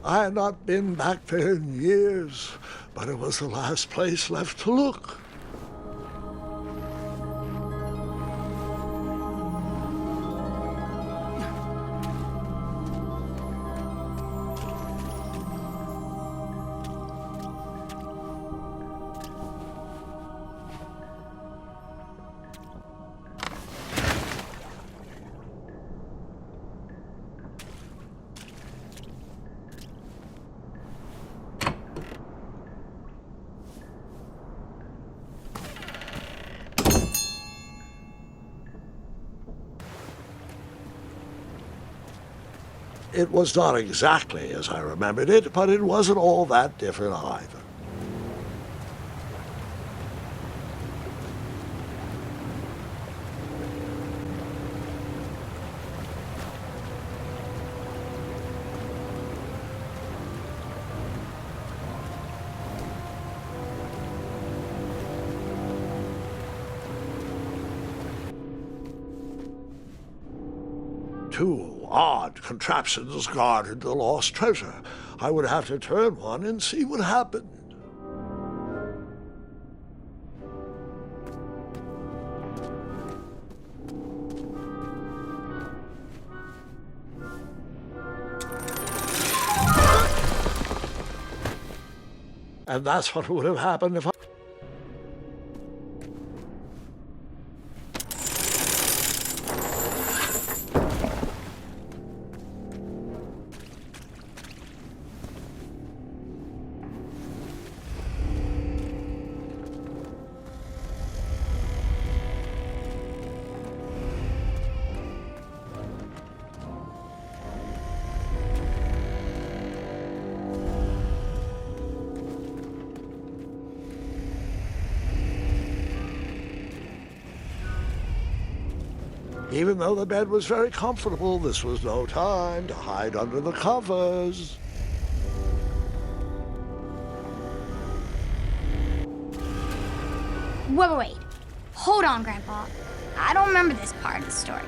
I had not been back there in years, but it was the last place left to look. It was not exactly as I remembered it, but it wasn't all that different either. Two odd contraptions guarded the lost treasure. I would have to turn one and see what happened. And that's what would have happened if I... Even though the bed was very comfortable, this was no time to hide under the covers. Wait. Hold on, Grandpa. I don't remember this part of the story.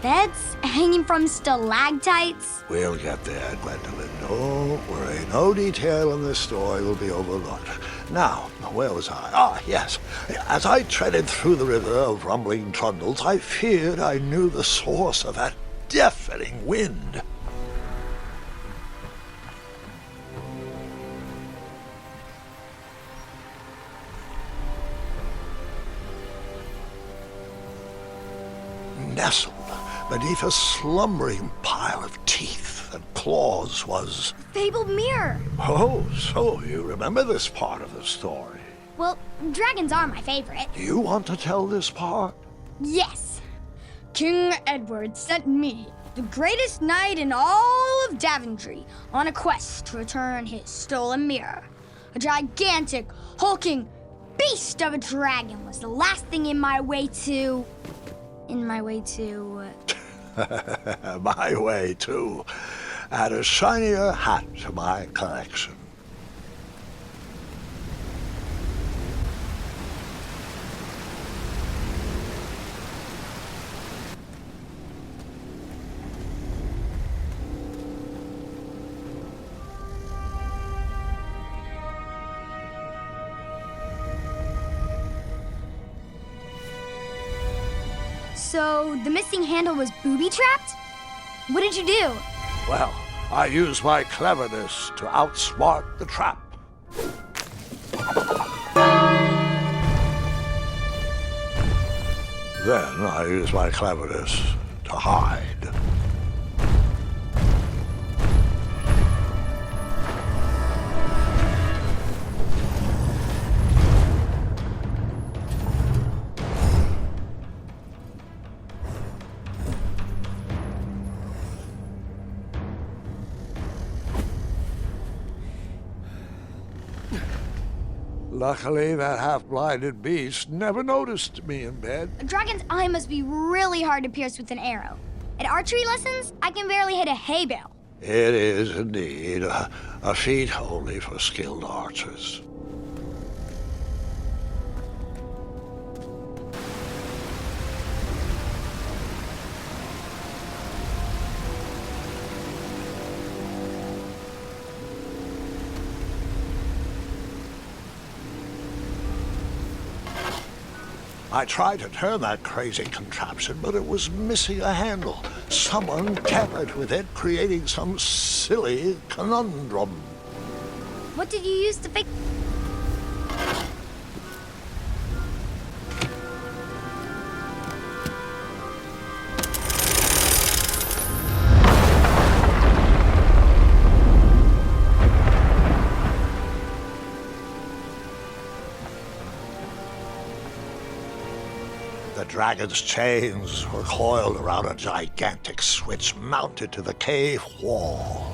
Beds hanging from stalactites? We'll get there, Gwendolyn. Don't worry. No detail in this story will be overlooked. Now, where was I? Ah, yes. As I treaded through the river of rumbling trundles, I feared I knew the source of that deafening wind. Nestled beneath a slumbering pile of teeth and claws was... Fabled mirror. Oh, so you remember this part of the story. Well, dragons are my favorite. Do you want to tell this part? Yes. King Edward sent me, the greatest knight in all of Daventry, on a quest to return his stolen mirror. A gigantic, hulking beast of a dragon was the last thing in my way to... My way, too. Add a shinier hat to my collection. So, the missing handle was booby-trapped? What did you do? Well, I used my cleverness to outsmart the trap. Then I used my cleverness to hide. Luckily, that half-blinded beast never noticed me in bed. A dragon's eye must be really hard to pierce with an arrow. At archery lessons, I can barely hit a hay bale. It is indeed a feat only for skilled archers. I tried to turn that crazy contraption, but it was missing a handle. Someone tampered with it, creating some silly conundrum. What did you use to fix? The dragon's chains were coiled around a gigantic switch mounted to the cave wall.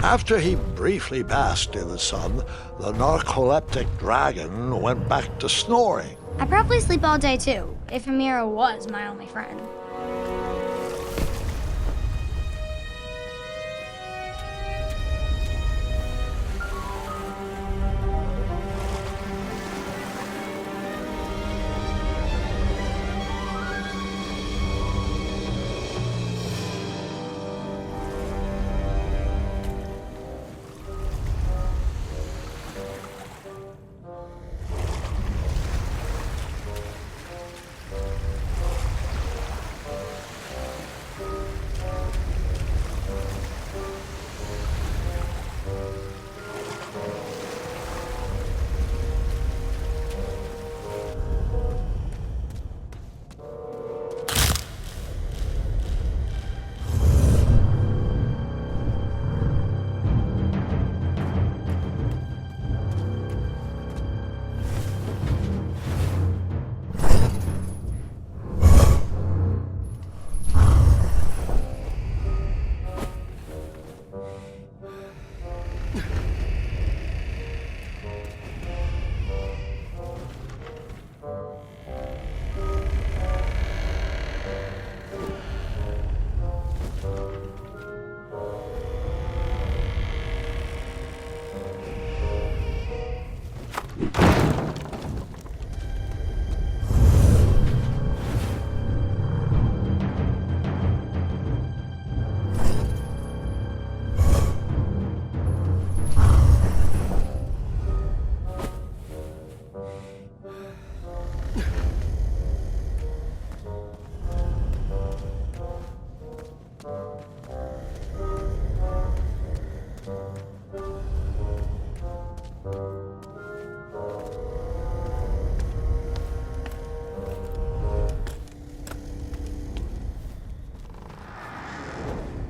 After he briefly basked in the sun, the narcoleptic dragon went back to snoring. I probably sleep all day too, if Amira was my only friend.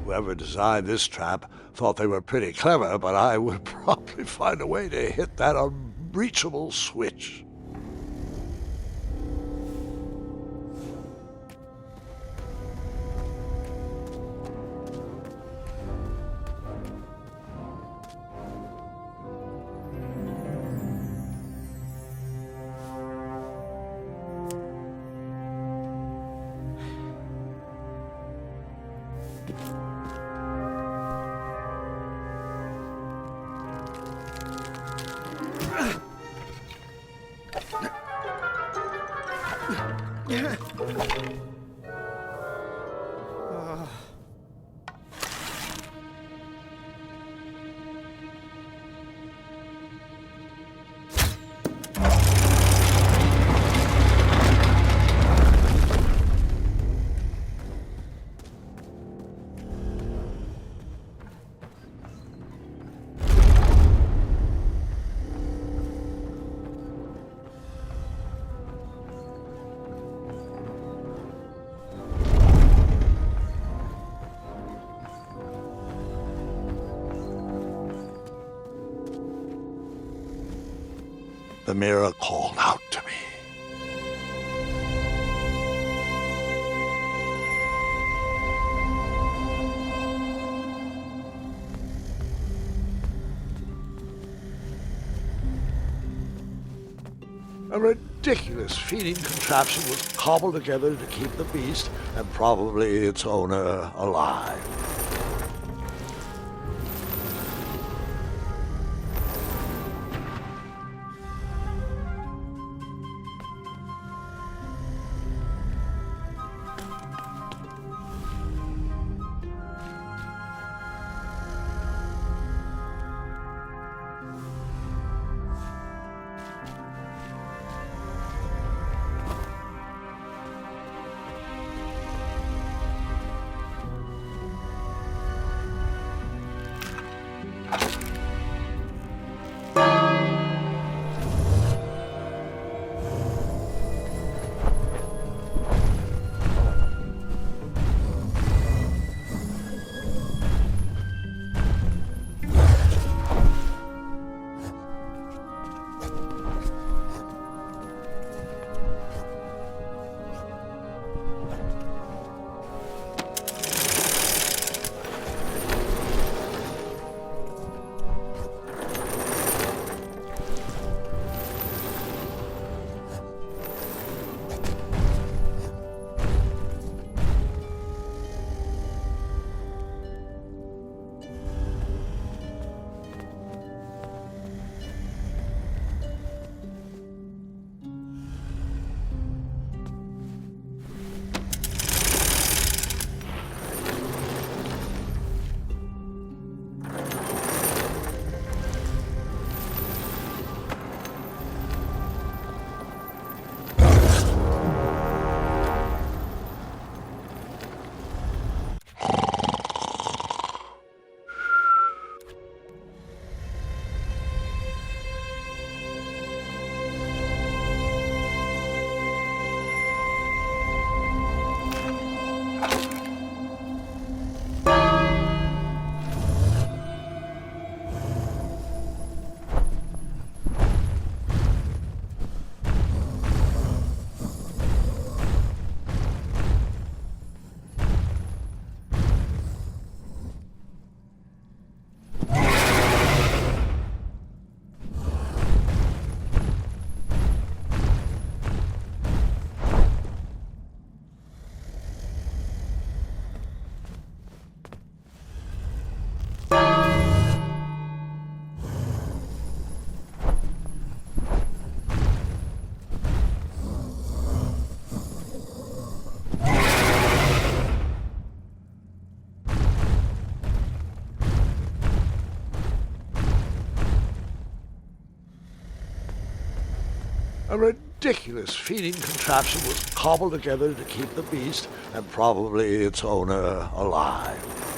Whoever designed this trap thought they were pretty clever, but I would probably find a way to hit that unreachable switch. The mirror called out to me. A ridiculous feeding contraption was cobbled together to keep the beast and probably its owner alive. A ridiculous feeding contraption was cobbled together to keep the beast and probably its owner alive.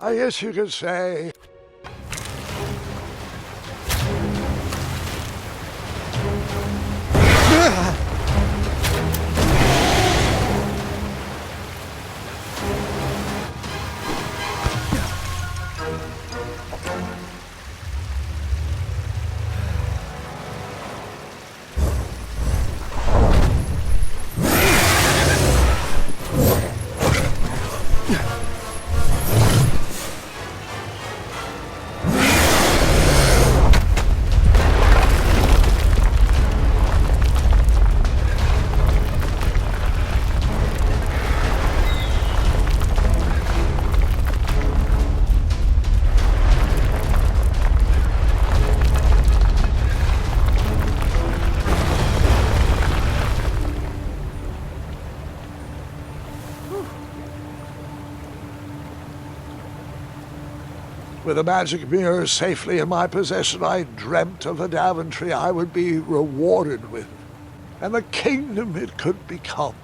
I guess you could say. With the magic mirror safely in my possession, I dreamt of the Daventry I would be rewarded with, and the kingdom it could become.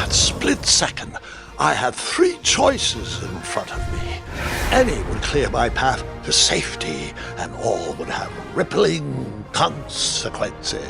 Split second, I had three choices in front of me. Any would clear my path to safety, and all would have rippling consequences.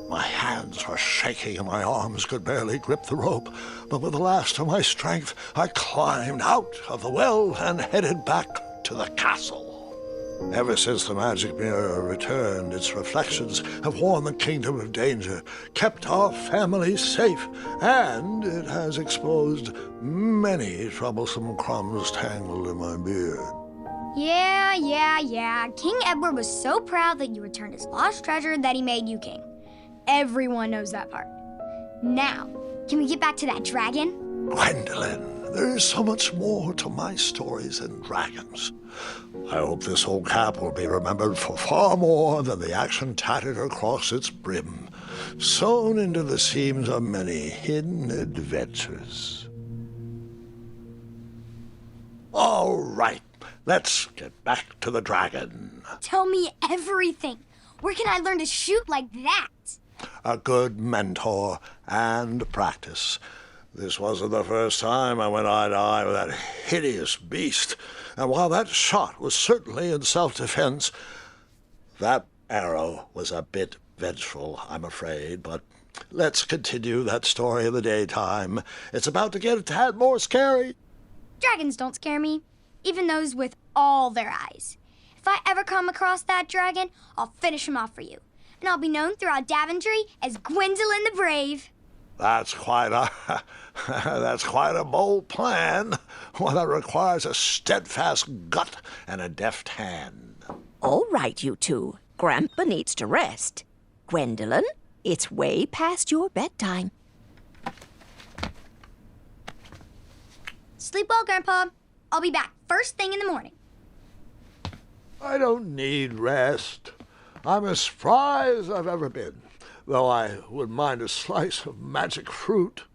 My hands were shaking and my arms could barely grip the rope, but with the last of my strength, I climbed out of the well and headed back to the castle. Ever since the magic mirror returned, its reflections have warned the kingdom of danger, kept our family safe, and it has exposed many troublesome crumbs tangled in my beard. Yeah. King Edward was so proud that you returned his lost treasure that he made you king. Everyone knows that part. Now, can we get back to that dragon? Gwendolyn, there is so much more to my stories than dragons. I hope this old cap will be remembered for far more than the action tattered across its brim, sewn into the seams of many hidden adventures. All right, let's get back to the dragon. Tell me everything. Where can I learn to shoot like that? A good mentor and practice. This wasn't the first time I went eye to eye with that hideous beast, and while that shot was certainly in self-defense, that arrow was a bit vengeful, I'm afraid, but let's continue that story in the daytime. It's about to get a tad more scary. Dragons don't scare me, even those with all their eyes. If I ever come across that dragon, I'll finish him off for you. And I'll be known throughout Daventry as Gwendolyn the Brave. That's quite a bold plan. One that requires a steadfast gut and a deft hand. All right, you two. Grandpa needs to rest. Gwendolyn, it's way past your bedtime. Sleep well, Grandpa. I'll be back first thing in the morning. I don't need rest. I'm as spry as I've ever been, though I wouldn't mind a slice of magic fruit.